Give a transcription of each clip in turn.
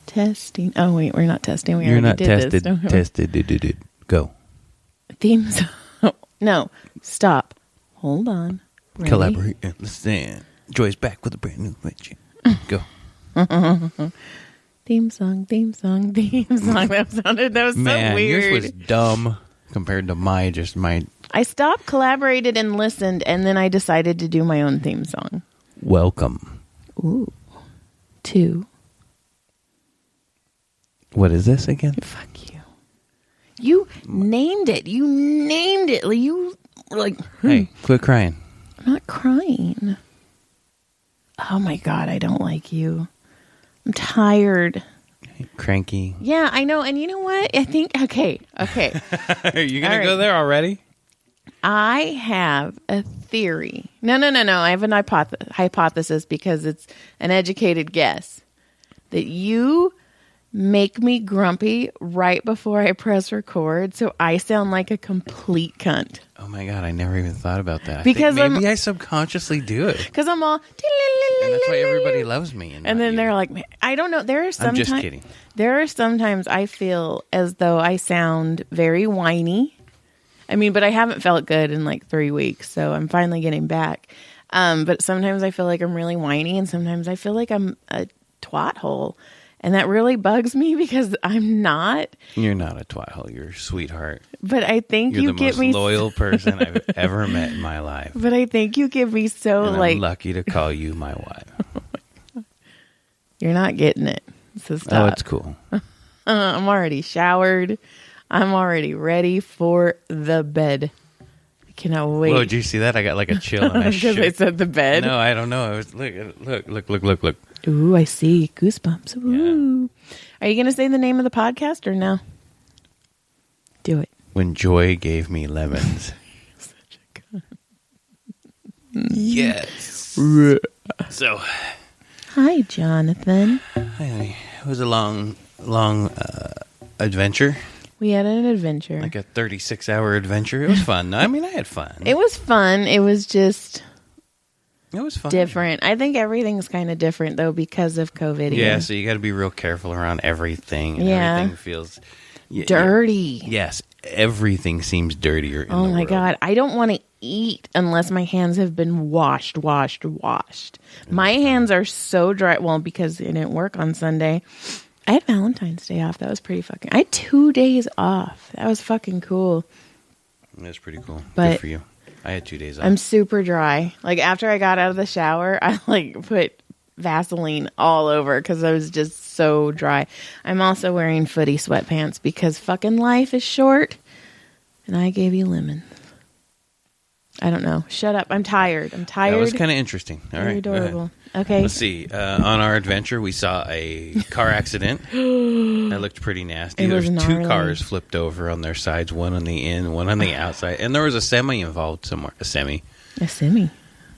Testing. Oh, wait, we're not testing. You're not tested. Tested. Go. Theme song. No, stop. Hold on. Ready? Collaborate and listen. Joy's back with a brand new adventure. Go. Theme song. That was Man, so weird. yours was dumb compared to my. I stopped, collaborated, and listened, and then I decided to do my own theme song. Welcome. Ooh. 2. What is this again? Fuck you. You named it. You were like, Hey, quit crying. I'm not crying. Oh my God, I don't like you. I'm tired. Cranky. Yeah, I know. And you know what? I think, okay. Are you going to go there already? I have a theory. No. I have an hypothesis because it's an educated guess that you make me grumpy right before I press record, so I sound like a complete cunt. Oh my God, I never even thought about that. Because maybe I subconsciously do it. Because I'm all... And that's why everybody loves me. And then they're like, I don't know. I'm just kidding. There are sometimes I feel as though I sound very whiny. I mean, but I haven't felt good in like 3 weeks, so I'm finally getting back. But sometimes I feel like I'm really whiny, and sometimes I feel like I'm a twat hole. And that really bugs me because I'm not. You're not a twat hole. You're a sweetheart. But I think you're the most loyal person I've ever met in my life. But I think you give me so and like. I'm lucky to call you my wife. You're not getting it. So stop. Oh, it's cool. I'm already showered. I'm already ready for the bed. I cannot wait. Whoa, did you see that? I got like a chill in my shirt. Because I said the bed. No, I don't know. I was look. Ooh, I see. Goosebumps. Ooh. Yeah. Are you going to say the name of the podcast or no? Do it. When Joy gave me lemons. Such a cunt. Yes. So. Hi, Jonathan. It was a long adventure. We had an adventure. Like a 36-hour adventure. It was fun. I mean, I had fun. It was fun. It was just... It was fun. Different. I think everything's kind of different, though, because of COVID. Yeah, so you got to be real careful around everything. And yeah. Everything feels... dirty. Yes. Everything seems dirtier in the world. Oh, my God. I don't want to eat unless my hands have been washed. My hands are so dry. Well, because it didn't work on Sunday. I had Valentine's Day off. That was pretty fucking... I had 2 days off. That was fucking cool. That's pretty cool. But good for you. I had 2 days off. I'm super dry. Like, after I got out of the shower, I, like, put Vaseline all over because I was just so dry. I'm also wearing footy sweatpants because fucking life is short. And I gave you lemons. I don't know. Shut up. I'm tired. That was kind of interesting. All right. Adorable. Okay. Let's see. On our adventure, we saw a car accident. That looked pretty nasty. There's 2 cars flipped over on their sides, one on the in, one on the outside. And there was a semi involved somewhere. A semi.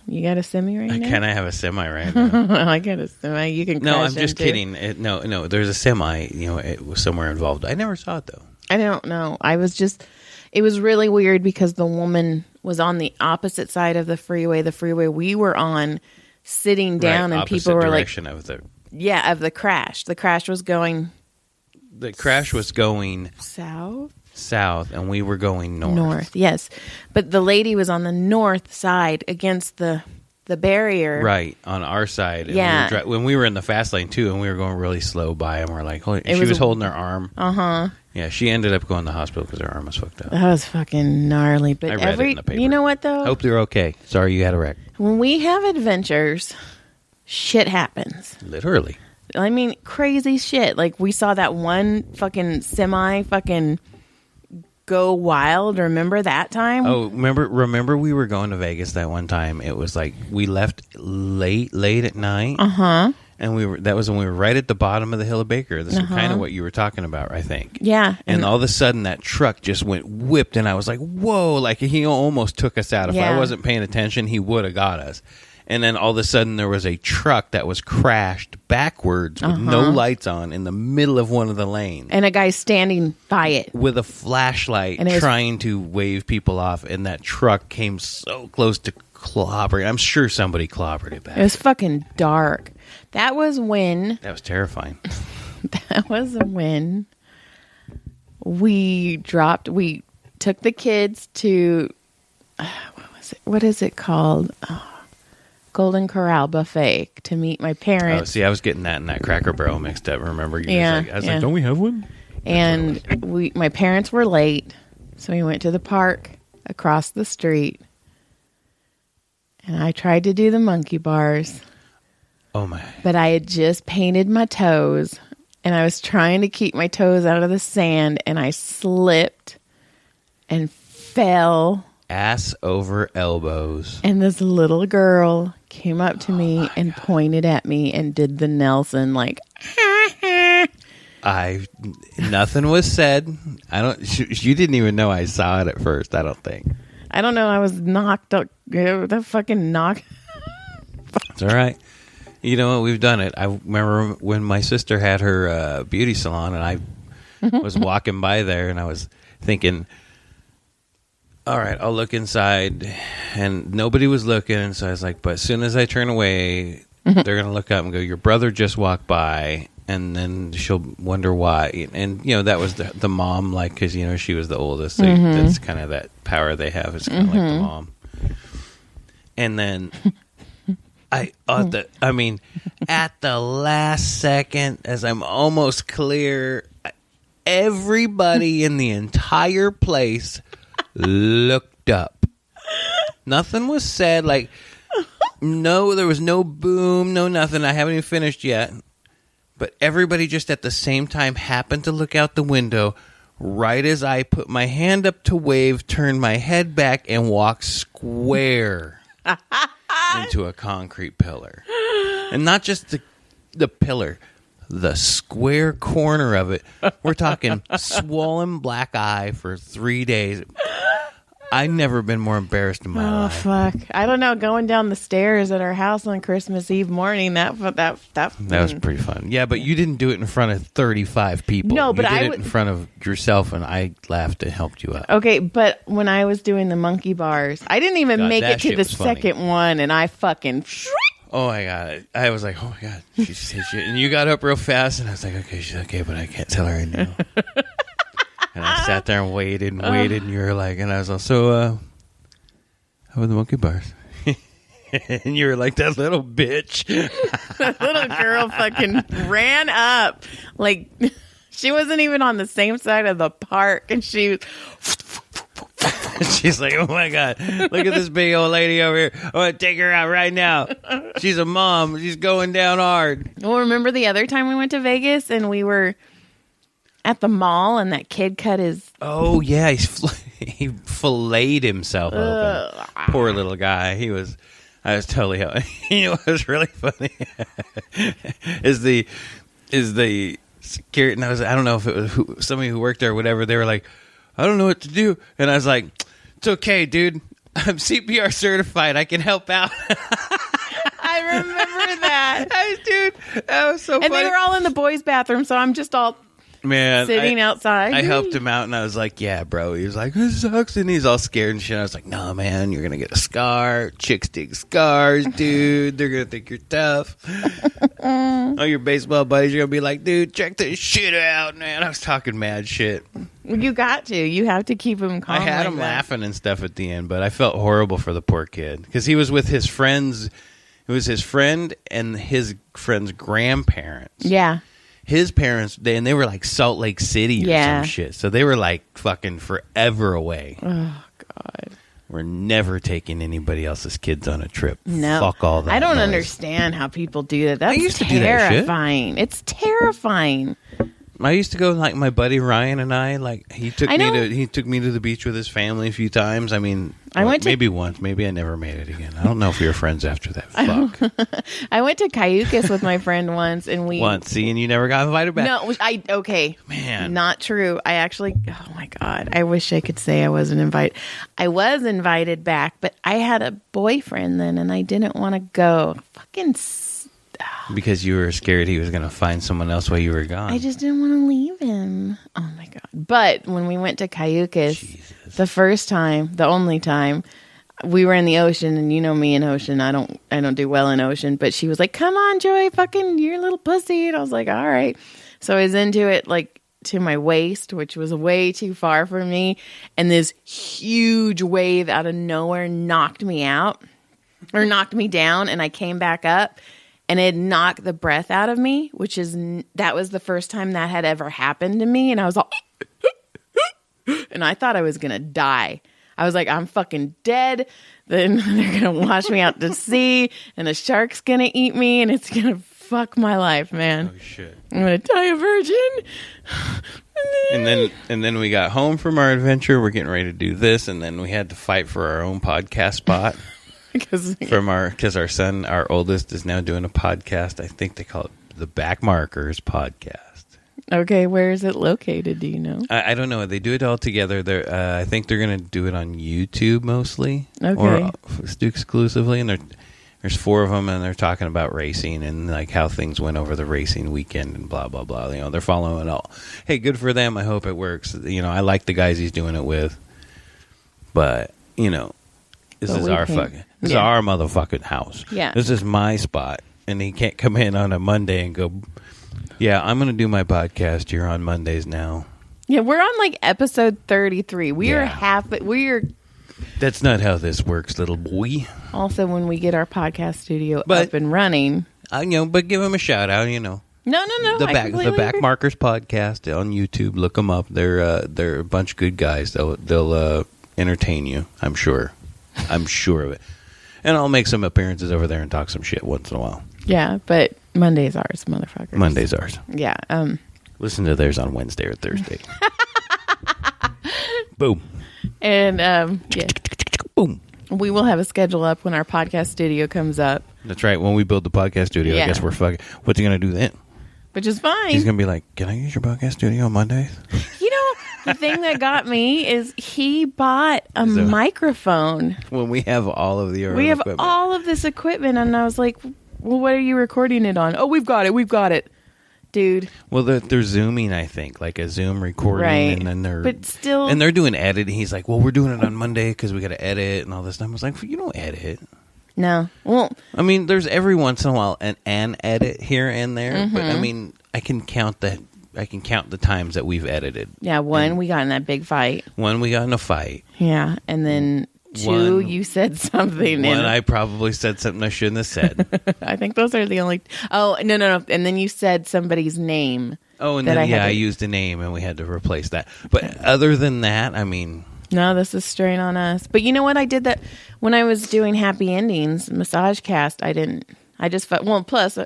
You got a semi right now? I kind of have a semi right now. I got a semi. You can crash No, I'm just into. kidding. No. There's a semi. It was somewhere involved. I never saw it, though. I don't know. It was really weird because the woman was on the opposite side of the freeway we were on, sitting down, and people were like, of the crash. The crash was going south, and we were going north. Yes, but the lady was on the north side against the barrier, right on our side. Yeah, when we were in the fast lane too, and we were going really slow by, and we're like, holy, she was holding her arm. Yeah, she ended up going to the hospital because her arm was fucked up. That was fucking gnarly. But I read it in the paper. You know what, though? Hope you're okay. Sorry you had a wreck. When we have adventures, shit happens. Literally. I mean, crazy shit. Like, we saw that one fucking semi fucking go wild. Remember that time? Oh, remember we were going to Vegas that one time. It was like we left late at night. And that was when we were right at the bottom of the hill of Baker. This is kind of what you were talking about, I think. Yeah. And all of a sudden, that truck just went whipped, and I was like, whoa, like he almost took us out. If I wasn't paying attention, he would have got us. And then all of a sudden, there was a truck that was crashed backwards with no lights on in the middle of one of the lanes. And a guy standing by it. With a flashlight trying to wave people off. And that truck came so close to clobbering. I'm sure somebody clobbered it back. It was fucking dark. That was terrifying. That was when we took the kids to, what is it called? Golden Corral Buffet to meet my parents. Oh, see, I was getting that and that Cracker Barrel mixed up. Remember? I was like, don't we have one? And my parents were late, so we went to the park across the street, and I tried to do the monkey bars. Oh my! But I had just painted my toes, and I was trying to keep my toes out of the sand, and I slipped and fell ass over elbows. And this little girl came up to me and pointed at me and did the Nelson like. Nothing was said. You didn't even know I saw it at first. I don't think. I don't know. I was knocked up. The fucking knock. It's all right. You know what? We've done it. I remember when my sister had her beauty salon, and I was walking by there, and I was thinking, all right, I'll look inside, and nobody was looking. So I was like, but as soon as I turn away, they're going to look up and go, your brother just walked by. And then she'll wonder why. And, that was the mom, like, because, she was the oldest. So that's kind of that power they have. It's kind of like the mom. And then at the last second, as I'm almost clear, everybody in the entire place looked up. Nothing was said. Like, no, there was no boom, no nothing. I haven't even finished yet. But everybody just at the same time happened to look out the window right as I put my hand up to wave, turned my head back, and walked square into a concrete pillar. And not just the pillar, the square corner of it. We're talking swollen black eye for 3 days. I've never been more embarrassed in my life. Oh, fuck. I don't know. Going down the stairs at our house on Christmas Eve morning, that was pretty fun. Yeah, but you didn't do it in front of 35 people. No, but you did it in front of yourself, and I laughed and helped you out. Okay, but when I was doing the monkey bars, I didn't even make it to the second one, and I fucking... Oh, my God. I was like, oh, my God. She's shit. And you got up real fast, and I was like, okay, she's okay, but I can't tell her right now. And I sat there and waited, and you were like, and I was also, how were the monkey bars? And you were like, that little bitch. That little girl fucking ran up. Like, she wasn't even on the same side of the park, and she she's like, oh my God, look at this big old lady over here. I want to take her out right now. She's a mom. She's going down hard. Well, remember the other time we went to Vegas, and we were... at the mall, and that kid cut his... Oh, yeah. He filleted himself open. Poor little guy. I was totally... what was really funny is the security... And I don't know if it was somebody who worked there or whatever. They were like, I don't know what to do. And I was like, it's okay, dude. I'm CPR certified. I can help out. I remember that. Dude, that was so funny. And they were all in the boys' bathroom, so I'm just all... sitting outside. I helped him out, and I was like, yeah, bro. He was like, this sucks, and he's all scared and shit. I was like, no, man, you're going to get a scar. Chicks dig scars, dude. They're going to think you're tough. All your baseball buddies are going to be like, dude, check this shit out, man. I was talking mad shit. You got to. You have to keep him calm. I had him laughing and stuff at the end, but I felt horrible for the poor kid because he was with his friends. It was his friend and his friend's grandparents. Yeah. His parents, they were like Salt Lake City or some shit. So they were like fucking forever away. Oh, God. We're never taking anybody else's kids on a trip. No. Fuck all that. I don't noise. understand how people do that. That's I used to do that shit. terrifying. It's terrifying. I used to go, like, my buddy Ryan and I, like, he took me to the beach with his family a few times. I mean, maybe once. Maybe I never made it again. I don't know if we were friends after that. Fuck. I went to Cayucas with my friend once, and see, and you never got invited back. No, okay. Man. Not true. I actually, oh my God, I wish I could say I wasn't invited. I was invited back, but I had a boyfriend then, and I didn't want to go. Fucking because you were scared he was going to find someone else while you were gone. I just didn't want to leave him. Oh, my God. But when we went to Cayucas, the first time, the only time, we were in the ocean, and you know me in ocean, I don't do well in ocean, but she was like, come on, Joy, fucking you're a little pussy. And I was like, all right. So I was into it like to my waist, which was way too far for me. And this huge wave out of nowhere knocked me out or knocked me down. And I came back up and it knocked the breath out of me, that was the first time that had ever happened to me. And I was like, and I thought I was going to die. I was like, I'm fucking dead. Then they're going to wash me out to sea and a shark's going to eat me and it's going to fuck my life, man. Oh, shit. I'm going to die a virgin. And then we got home from our adventure. We're getting ready to do this. And then we had to fight for our own podcast spot. Because our son, our oldest, is now doing a podcast. I think they call it the Backmarkers Podcast. Okay, where is it located? Do you know? I don't know. They do it all together. I think they're going to do it on YouTube mostly, okay, or exclusively. And there's 4 of them, and they're talking about racing and like how things went over the racing weekend and blah blah blah. You know, they're following it all. Hey, good for them. I hope it works. You know, I like the guys he's doing it with, but you know, this is our motherfucking house. Yeah, this is my spot, and he can't come in on a Monday and go, yeah, I'm going to do my podcast here on Mondays now. Yeah, we're on like episode 33. We are That's not how this works, little boy. Also, when we get our podcast studio up and running. But give them a shout out, No. The Backmarkers Podcast on YouTube. Look them up. They're a bunch of good guys. They'll entertain you, I'm sure. I'm sure of it. And I'll make some appearances over there and talk some shit once in a while. Yeah, but Monday's ours, motherfuckers. Monday's ours. Yeah. Listen to theirs on Wednesday or Thursday. Boom. And, yeah. Boom. We will have a schedule up when our podcast studio comes up. That's right. When we build the podcast studio, I guess we're fucking... What's he going to do then? Which is fine. He's going to be like, can I use your podcast studio on Mondays? You know, the thing that got me is he bought a microphone. When we have all of all of this equipment, and I was like, well, what are you recording it on? Oh, we've got it. Dude. Well, they're Zooming, I think, like a Zoom recording, right. And then they're doing editing. He's like, well, we're doing it on Monday because we got to edit and all this stuff. I was like, you don't edit. No. Well, I mean, there's every once in a while an edit here and there, but I mean, I can count the times that we've edited. Yeah, we got in that big fight. One, we got in a fight. Yeah, and then 2, you said something. I probably said something I shouldn't have said. I think those are the only... Oh, no. And then you said somebody's name. Oh, and then, I used a name, and we had to replace that. But other than that, I mean... No, this is straight on us. But you know what? I did that when I was doing Happy Endings, Massage Cast. Plus,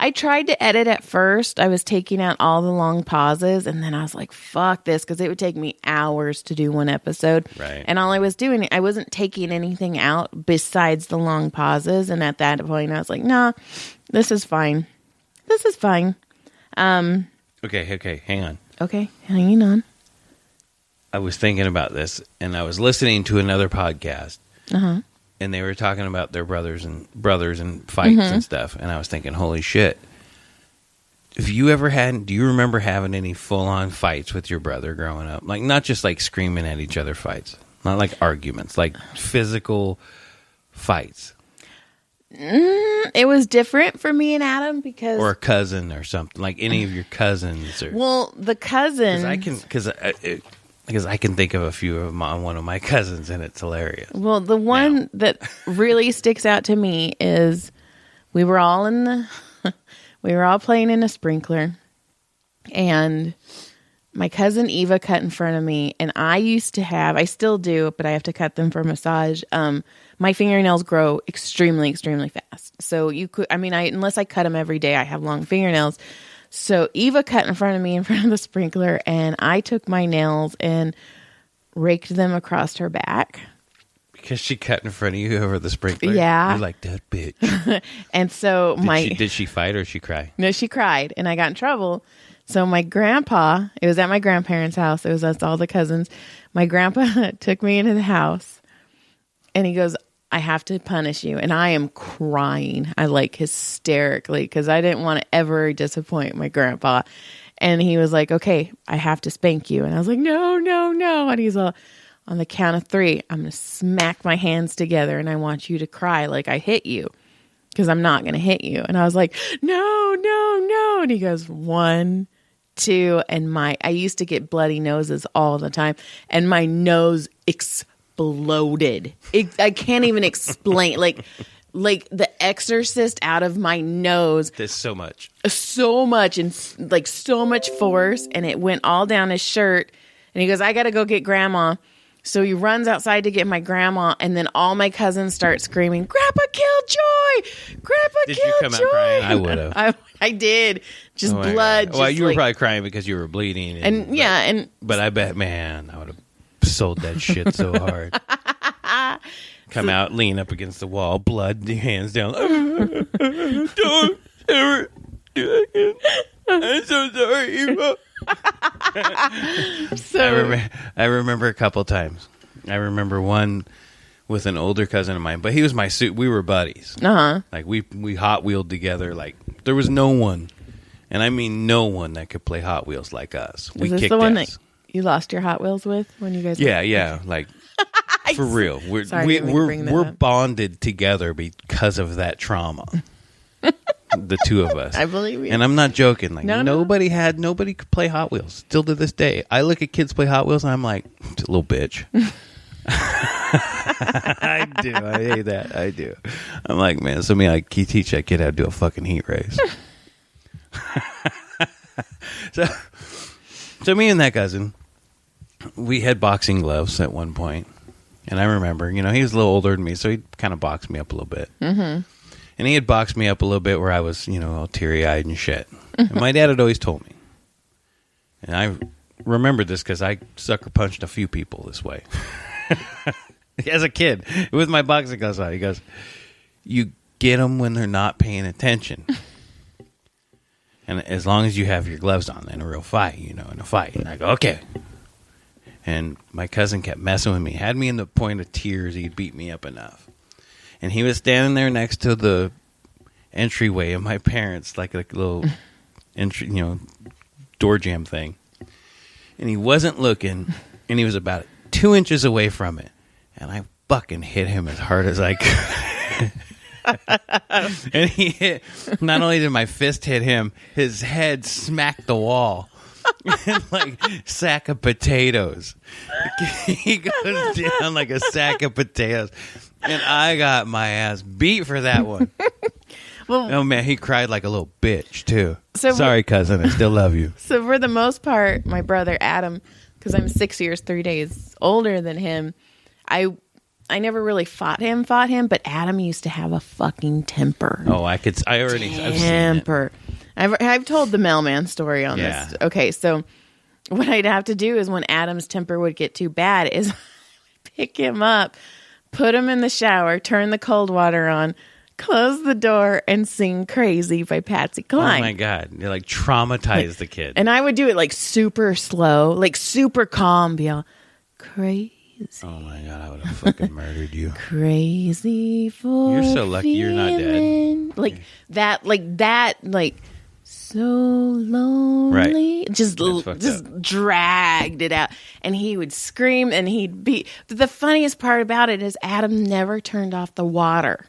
I tried to edit at first. I was taking out all the long pauses, and then I was like, fuck this, because it would take me hours to do one episode. Right. And all I was doing, I wasn't taking anything out besides the long pauses. And at that point, I was like, nah, this is fine. Okay, hang on. Okay, hanging on. I was thinking about this, and I was listening to another podcast, and they were talking about their brothers and fights and stuff, and I was thinking, holy shit. Do you remember having any full-on fights with your brother growing up? Like, not just like screaming at each other fights, not like arguments, like physical fights. It was different for me and Adam because... Or a cousin or something, like any of your cousins. The cousins... Because I can think of a few of one of my cousins, and it's hilarious. Well, the one that really sticks out to me is we were all playing in a sprinkler, and my cousin Eva cut in front of me, and I still do, but I have to cut them for massage. My fingernails grow extremely, extremely fast. So unless I cut them every day, I have long fingernails. So Eva cut in front of the sprinkler, and I took my nails and raked them across her back. Because she cut in front of you over the sprinkler? Yeah. You're like, that bitch. And so Did she fight or did she cry? No, she cried, and I got in trouble. So my grandpa, it was at my grandparents' house. It was us, all the cousins. My grandpa took me into the house, and he goes, I have to punish you. And I am crying. I hysterically, because I didn't want to ever disappoint my grandpa. And he was like, okay, I have to spank you. And I was like, no. And he's all, On the count of 3, I'm going to smack my hands together and I want you to cry like I hit you because I'm not going to hit you. And I was like, no, no, no. And he goes, 1, 2. And I used to get bloody noses all the time. And my nose exploded. I can't even explain. Like The Exorcist out of my nose. There's so much. So much. And like so much force. And it went all down his shirt. And he goes, I got to go get Grandma. So he runs outside to get my grandma, and then all my cousins start screaming, Grandpa killed Joy! Grandpa killed Joy! Did you come out crying? I would have. I did. Just blood. Well, you were probably crying because you were bleeding. But I bet, man, I would have sold that shit so hard. Come out, lean up against the wall, blood, hands down. Don't ever do it again. I'm so sorry, Eva. I remember a couple times. I remember one with an older cousin of mine, but he was my suit. We were buddies. Like we Hot Wheeled together. Like there was no one, and I mean no one that could play Hot Wheels like us. Is this the one that you lost your Hot Wheels with when you guys? Yeah. Like for real, we're bonded together because of that trauma. The two of us. I believe you. And I'm not joking. Like nobody could play Hot Wheels. Still to this day. I look at kids play Hot Wheels and I'm like, little bitch. I do. I hate that. I do. I'm like, man, somebody like teach that kid how to do a fucking heat race. So me and that cousin, we had boxing gloves at one point. And I remember, he was a little older than me, so he kind of boxed me up a little bit. Mm-hmm. And he had boxed me up a little bit where I was, all teary-eyed and shit. And my dad had always told me. And I remember this because I sucker punched a few people this way. As a kid, with my boxing gloves on. He goes, you get them when they're not paying attention. And as long as you have your gloves on in a real fight, in a fight. And I go, okay. And my cousin kept messing with me. Had me in the point of tears. He'd beat me up enough. And he was standing there next to the entryway of my parents, like a little entry, door jam thing. And he wasn't looking, and he was about 2 inches away from it. And I fucking hit him as hard as I could. And he hit, not only did my fist hit him, his head smacked the wall. Like sack of potatoes. He goes down like a sack of potatoes. And I got my ass beat for that one. Well, oh, man, he cried like a little bitch, too. Sorry, cousin. I still love you. So for the most part, my brother Adam, because I'm 6 years, 3 days older than him, I never really fought him, but Adam used to have a fucking temper. Oh, I've seen it. I've told the mailman story on this. Okay, so what I'd have to do is when Adam's temper would get too bad is pick him up, put him in the shower, turn the cold water on, close the door, and sing Crazy by Patsy Cline. Oh, my God. You like traumatized the kid. And I would do it like super slow, like super calm, be all crazy. Oh, my God. I would have fucking murdered you. Crazy for You're so lucky you're not dead. Like that, so lonely. Right. Just dragged it out. And he would scream and he'd be. But the funniest part about it is Adam never turned off the water.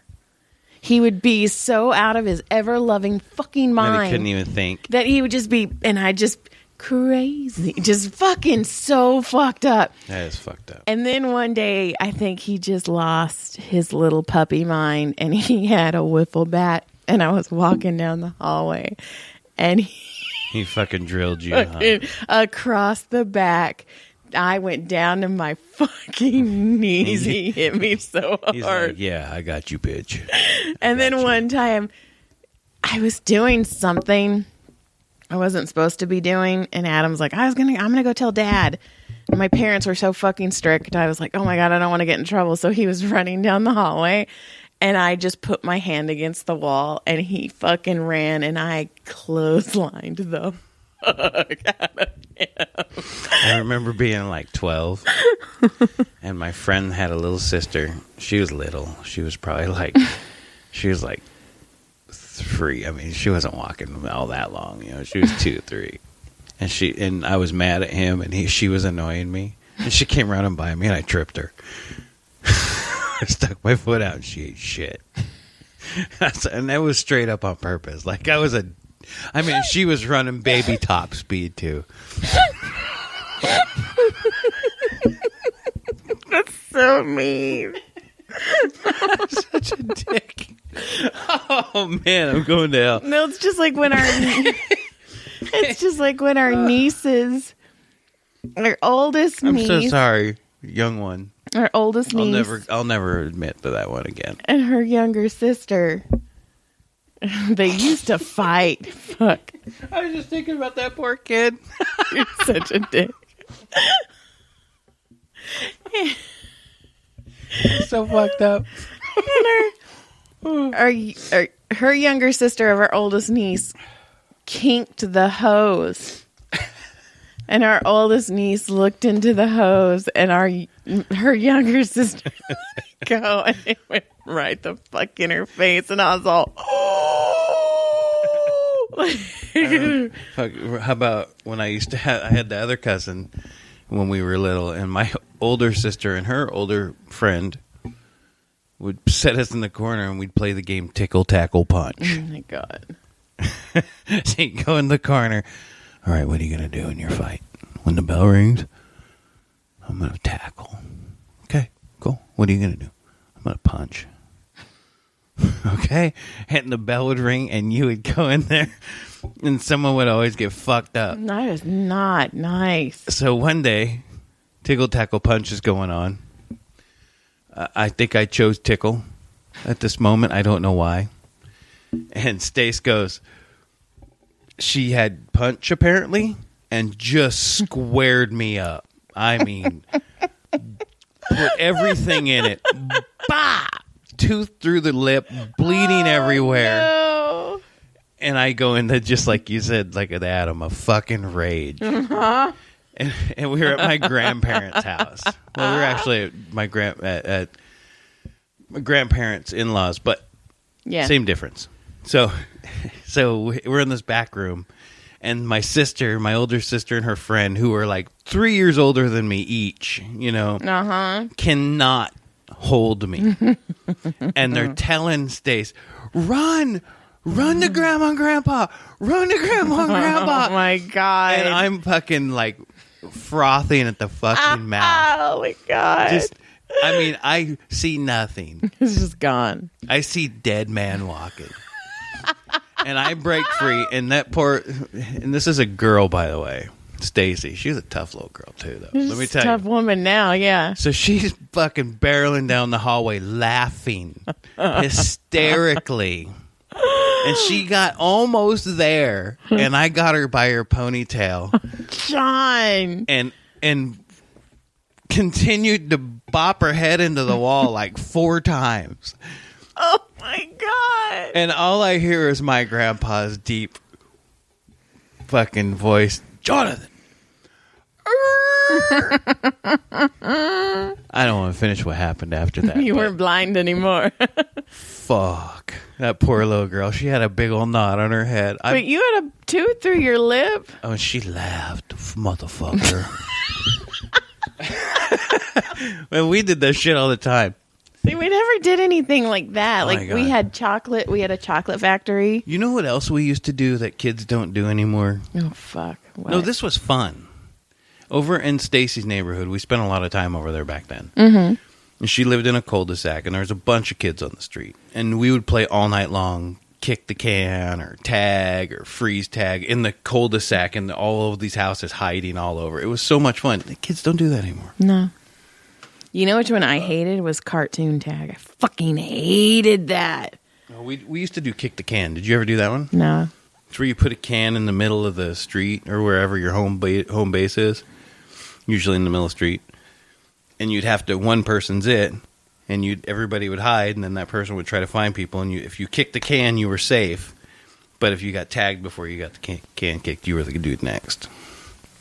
He would be so out of his ever-loving fucking mind. That he couldn't even think. That he would just be, and I just, crazy. Just fucking so fucked up. That is fucked up. And then one day, I think he just lost his little puppy mind, and he had a wiffle bat, and I was walking down the hallway, and he fucking drilled you, across the back. I went down to my fucking knees. He hit me so hard. He's like, yeah, I got you, bitch. And then one time, I was doing something I wasn't supposed to be doing, and Adam's like, I'm gonna go tell Dad. And my parents were so fucking strict. I was like, oh my God, I don't want to get in trouble. So he was running down the hallway, and I just put my hand against the wall, and he fucking ran, and I clotheslined the fuck out of him. I remember being like 12, and my friend had a little sister. She was little. She was probably like 3. I mean, she wasn't walking all that long. She was 2, 3. And I was mad at him, and she was annoying me. And she came running by me, and I tripped her. I stuck my foot out, and she ate shit. And that was straight up on purpose. Like, she was running baby top speed, too. That's so mean. Such a dick. Oh, man, I'm going to hell. No, it's just like when our nieces, our oldest niece. I'm so sorry, young one. Our oldest niece. I'll never admit to that one again. And her younger sister. They used to fight. Fuck. I was just thinking about that poor kid. You're such a dick. So fucked up. And her younger sister of our oldest niece kinked the hose. And our oldest niece looked into the hose, and her younger sister go, and it went right the fuck in her face, and I was all, oh. How about when I had the other cousin when we were little, and my older sister and her older friend would set us in the corner, and we'd play the game Tickle, Tackle, Punch. Oh my God. So you go in the corner. All right, what are you going to do in your fight? When the bell rings, I'm going to tackle. Okay, cool. What are you going to do? I'm going to punch. Okay? And the bell would ring, and you would go in there, and someone would always get fucked up. That is not nice. So one day, Tickle, Tackle, Punch is going on. I think I chose Tickle at this moment. I don't know why. And Stace goes... She had punch, apparently, and just squared me up. I mean, put everything in it. Bah! Tooth through the lip, bleeding everywhere. No. And I go into, just like you said, like an Adam, a fucking rage. Uh-huh. And we were at my grandparents' house. Well, we were actually at my grandparents' in-laws, but same difference. So we're in this back room, and my older sister and her friend, who are like 3 years older than me each, cannot hold me. And they're telling Stace, run to Grandma and Grandpa, run to Grandma and Grandpa. Oh my God. And I'm fucking like frothing at the fucking mouth. Oh my God. I see nothing. It's just gone. I see dead man walking. And I break free, and and this is a girl, by the way, Stacy. She's a tough little girl too, though. Let me tell you, tough woman now, yeah. So she's fucking barreling down the hallway, laughing hysterically, and she got almost there, and I got her by her ponytail, John, and continued to bop her head into the wall like 4 times. Oh my God. And all I hear is my grandpa's deep fucking voice. Jonathan. I don't want to finish what happened after that. You weren't blind anymore. Fuck. That poor little girl. She had a big old knot on her head. But you had a tooth through your lip? Oh, she laughed, motherfucker. Well, we did that shit all the time. See, we never did anything like that. Oh like, we had chocolate. We had a chocolate factory. You know what else we used to do that kids don't do anymore? Oh, fuck. What? No, this was fun. Over in Stacy's neighborhood, we spent a lot of time over there back then. Mm-hmm. And she lived in a cul-de-sac, and there was a bunch of kids on the street. And we would play all night long, kick the can, or tag, or freeze tag in the cul-de-sac, and all of these houses hiding all over. It was so much fun. The kids don't do that anymore. No. You know which one I hated was cartoon tag. I fucking hated that. We used to do kick the can. Did you ever do that one? No. It's where you put a can in the middle of the street or wherever your home base is, usually in the middle of the street, and you'd have to, one person's it, and everybody would hide, and then that person would try to find people, and if you kicked the can, you were safe, but if you got tagged before you got the can kicked, you were the dude next.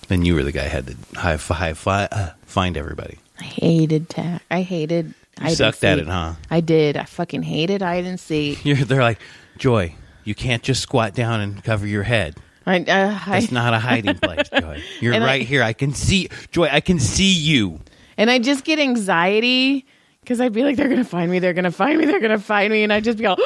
Then you were the guy who had to find everybody. I hated tag. I hated You sucked at it, huh? I did. I fucking hated hide and seek. They're like, Joy, you can't just squat down and cover your head. That's not a hiding place, Joy. You're right here. I can see, Joy. I can see you. And I just get anxiety because I'd be like, they're gonna find me. They're gonna find me. They're gonna find me. And I just be all.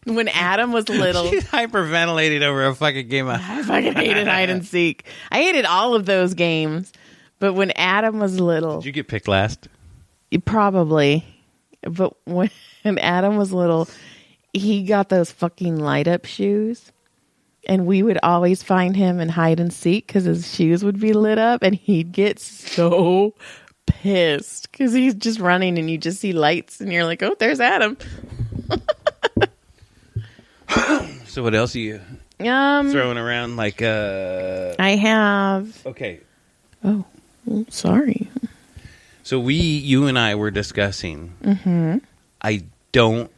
When Adam was little, she's hyperventilating over a fucking game. I fucking hated hide and seek. I hated all of those games. But when Adam was little, did you get picked last? Probably. But when Adam was little, he got those fucking light up shoes. And we would always find him and hide and seek because his shoes would be lit up. And he'd get so pissed because he's just running and you just see lights. And you're like, oh, there's Adam. So what else are you throwing around? Like, I have. Okay. Oh, well, sorry. So you and I were discussing. Mm-hmm. I don't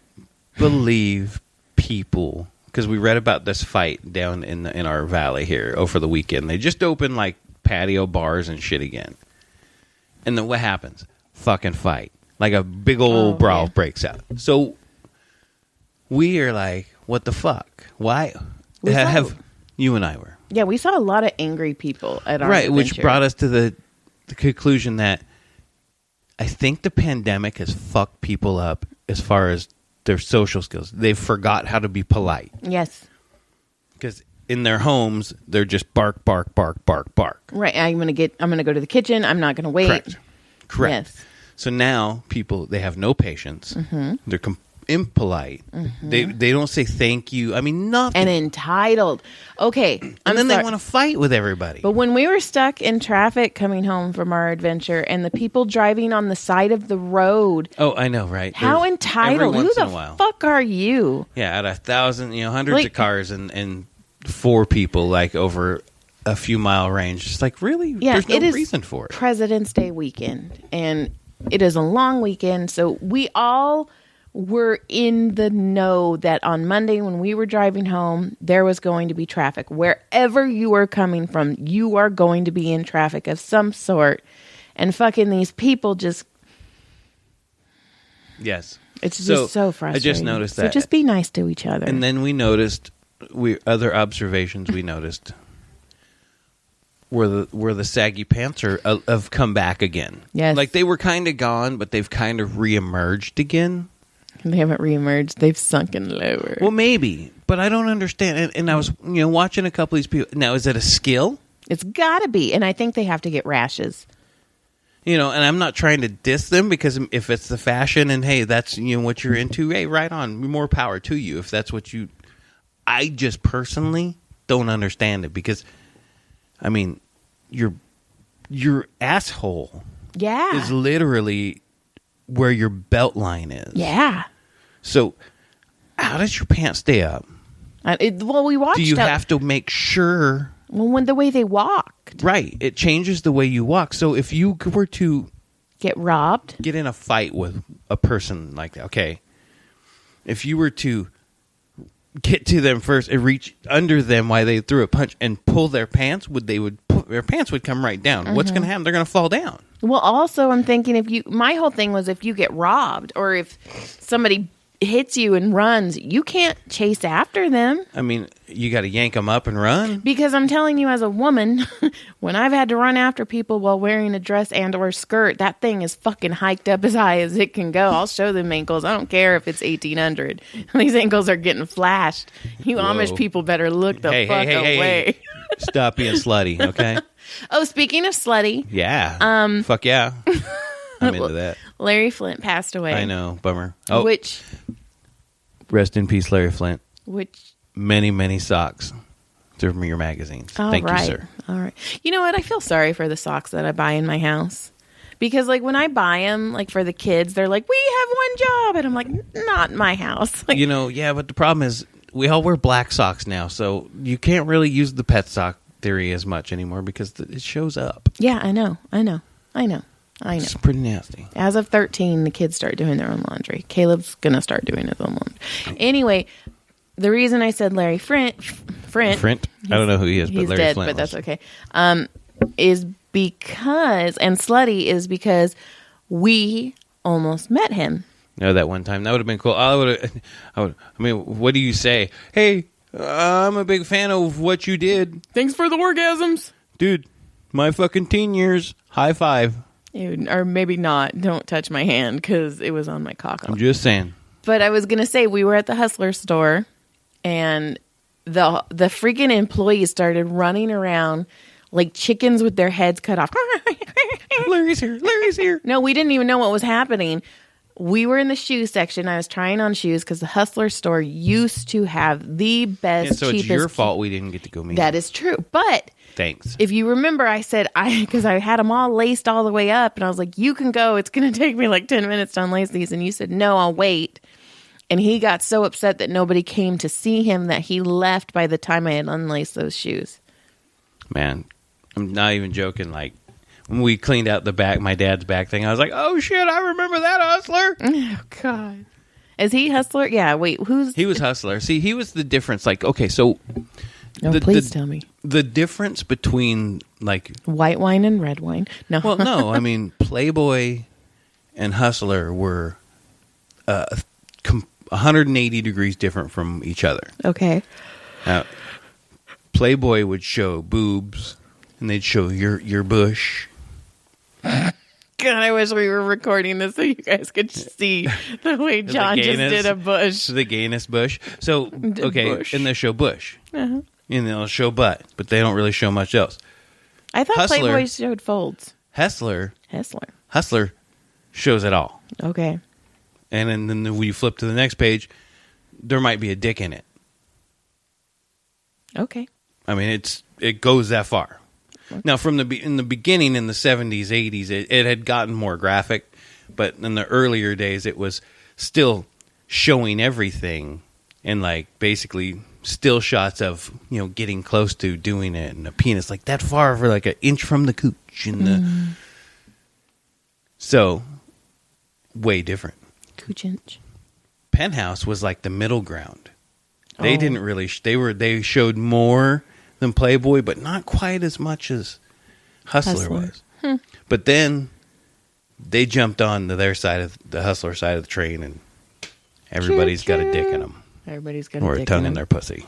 believe people, because we read about this fight down in our valley here over the weekend. They just opened like patio bars and shit again. And then what happens? Fucking fight. Like a big old brawl breaks out. So we are like, what the fuck? Why? You and I were. Yeah, we saw a lot of angry people at our adventure. Which brought us to the conclusion that I think the pandemic has fucked people up as far as their social skills. They've forgot how to be polite. Yes. Because in their homes, they're just bark, bark, bark, bark, bark. Right. I'm gonna go to the kitchen. I'm not gonna wait. Correct. Yes. So now people, they have no patience. Mm-hmm. They're impolite. Mm-hmm. They don't say thank you. I mean, nothing. And entitled. Okay. And then they want to fight with everybody. But when we were stuck in traffic coming home from our adventure and the people driving on the side of the road. Oh, I know, right? How entitled. Who the fuck are you? Yeah, out of 1,000, hundreds of cars and 4 people like over a few mile range. It's like, really? Yeah, there's no reason for it. President's Day weekend. And it is a long weekend. So we all were in the know that on Monday when we were driving home, there was going to be traffic. Wherever you are coming from, you are going to be in traffic of some sort. And fucking these people just... Yes. It's just so frustrating. I just noticed that. So just be nice to each other. And then we noticed, other observations we noticed where the saggy pants have come back again. Yes. Like they were kind of gone, but they've kind of reemerged again. They haven't reemerged. They've sunken lower. Well, maybe, but I don't understand. And I was, watching a couple of these people. Now, is it a skill? It's got to be. And I think they have to get rashes. And I'm not trying to diss them because if it's the fashion and, hey, that's, what you're into, hey, right on. More power to you if that's what you... I just personally don't understand it because, I mean, your asshole is literally where your belt line is. Yeah. So, how does your pants stay up? We watched. Do you have to make sure? Well, when the way they walked, right? It changes the way you walk. So, if you were to get robbed, get in a fight with a person like that, okay. If you were to get to them first and reach under them while they threw a punch and pull their pants, their pants would come right down. Mm-hmm. What's going to happen? They're going to fall down. Well, also, I'm thinking my whole thing was if you get robbed or if somebody hits you and runs, you can't chase after them. I mean, you got to yank them up and run. Because I'm telling you as a woman, when I've had to run after people while wearing a dress and or skirt, that thing is fucking hiked up as high as it can go. I'll show them ankles. I don't care if it's 1800. These ankles are getting flashed. You Amish people better look the fuck away. Hey. Stop being slutty, okay? Oh, speaking of slutty. Yeah. Fuck yeah. I'm into that. Larry Flynt passed away. I know. Bummer. Oh. Which... Rest in peace, Larry Flynt. Which... Many, many socks from your magazines. Thank you, sir. All right. You know what? I feel sorry for the socks that I buy in my house. Because, when I buy them, for the kids, they're like, we have one job. And I'm like, not my house. Yeah, but the problem is we all wear black socks now. So you can't really use the pet sock theory as much anymore because it shows up. Yeah, I know. It's pretty nasty. As of 13, the kids start doing their own laundry. Caleb's going to start doing his own laundry. Anyway, the reason I said Larry Flynt, I don't know who he is, but Larry dead, Flynt but that's okay, is because, and slutty is because we almost met him. No, that one time. That would have been cool. I mean, what do you say? Hey, I'm a big fan of what you did. Thanks for the orgasms. Dude, my fucking teen years. High five. Or maybe not. Don't touch my hand because it was on my cock. I'm just saying. But I was going to say, we were at the Hustler store and the freaking employees started running around like chickens with their heads cut off. Larry's here. Larry's here. No, we didn't even know what was happening. We were in the shoe section. I was trying on shoes because the Hustler store used to have the best, and so cheapest. It's your fault we didn't get to go meet. That is true. But thanks. If you remember, I said, because I had them all laced all the way up, and I was like, you can go. It's going to take me like 10 minutes to unlace these. And you said, no, I'll wait. And he got so upset that nobody came to see him that he left by the time I had unlaced those shoes. Man, I'm not even joking. Like, when we cleaned out the back, my dad's back thing, I was like, oh, shit, I remember that Hustler. Oh, God. Is he Hustler? Yeah, wait, who's... He was Hustler. See, he was the difference. Like, okay, so... No, please tell me. The difference between, like... white wine and red wine. No. Well, no, I mean, Playboy and Hustler were 180 degrees different from each other. Okay. Now, Playboy would show boobs, and they'd show your bush. God, I wish we were recording this so you guys could see the way John just did a bush. The gayness bush. So, okay, bush. And they'll show bush. Uh-huh. And they'll show butt, but they don't really show much else. I thought Hustler, Playboy showed folds. Hustler shows it all. Okay. And then when you flip to the next page, there might be a dick in it. Okay. I mean, it goes that far. Okay. Now, in the beginning, in the 70s, 80s, it had gotten more graphic, but in the earlier days, it was still showing everything and like basically still shots of getting close to doing it and a penis like that far for like an inch from the cooch and so way different. Cooch inch. Penthouse was like the middle ground. They didn't really they showed more than Playboy, but not quite as much as Hustler was. But then they jumped on to their side of the Hustler side of the train, and everybody's got a dick in them. Everybody's got or a dick tongue in their pussy.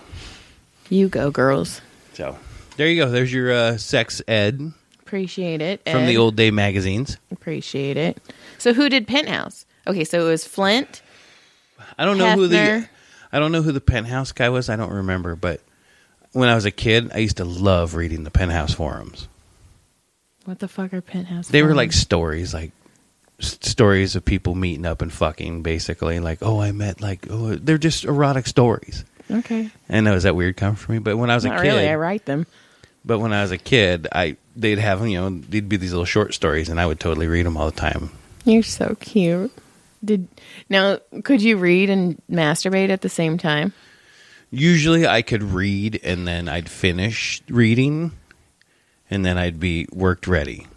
You go, girls. So there you go. There's your sex ed. Appreciate it. From the old day magazines. Appreciate it. So who did Penthouse? Okay, so it was Flynt. I don't know who the Penthouse guy was. I don't remember, but when I was a kid, I used to love reading the Penthouse forums. What the fuck are Penthouse? They were like stories, stories of people meeting up and fucking, basically. Like, they're just erotic stories. Okay. I know, is that weird coming from me? But when I was a kid, really, I write them. But when I was a kid, they'd have they'd be these little short stories, and I would totally read them all the time. You're so cute. Could you read and masturbate at the same time? Usually, I could read, and then I'd finish reading, and then I'd be worked ready.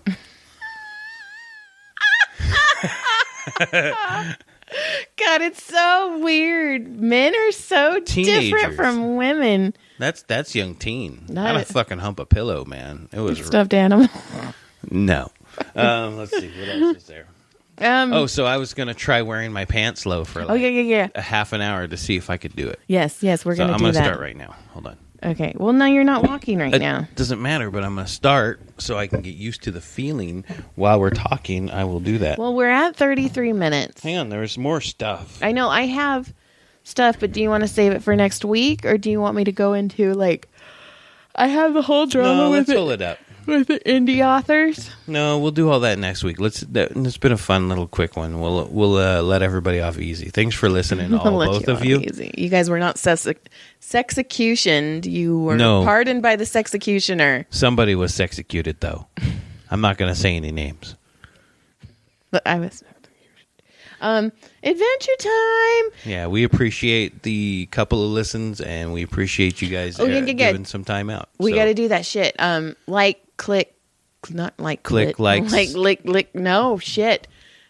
God, it's so weird. Men are so different from women. That's young teen. Not a fucking hump a pillow, man. It was stuffed animal. No. Let's see what else is there. So I was gonna try wearing my pants low for a half an hour to see if I could do it. Yes, we're gonna do that. I'm gonna start right now. Hold on. Okay. Well, no, you're not walking right now. Doesn't matter, but I'm gonna start so I can get used to the feeling while we're talking. I will do that. Well, we're at 33 minutes. Hang on, there's more stuff. I know I have stuff, but do you want to save it for next week, or do you want me to go into I have the whole drama let's pull it up. With the indie authors? No, we'll do all that next week. It's been a fun little quick one. We'll let everybody off easy. Thanks for listening, both of you. Easy. You guys were not sexecutioned. You were pardoned by the sexecutioner. Somebody was sexecuted, though. I'm not going to say any names. But I was. Adventure time. Yeah, we appreciate the couple of listens, and we appreciate you guys giving some time out. We got to do that shit. Click, no shit.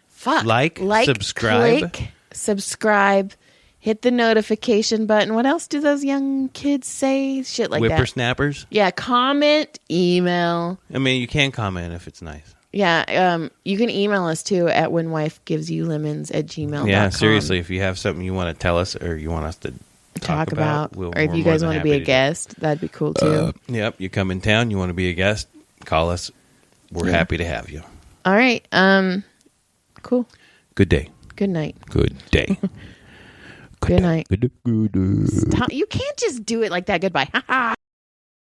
Fuck. Like, subscribe. Subscribe. Hit the notification button. What else do those young kids say? Shit like that. Whippersnappers? Yeah, comment, email. I mean, you can comment if it's nice. Yeah, you can email us too at whenwifegivesyoulemons@gmail.com. Yeah, seriously, if you have something you want to tell us or you want us to talk about. Or if you guys want to be a guest, that'd be cool too. Yep. You come in town, you want to be a guest, call us. We're happy to have you. All right. Cool. Good day. Good night. Good day. Good night. Stop. You can't just do it like that. Goodbye.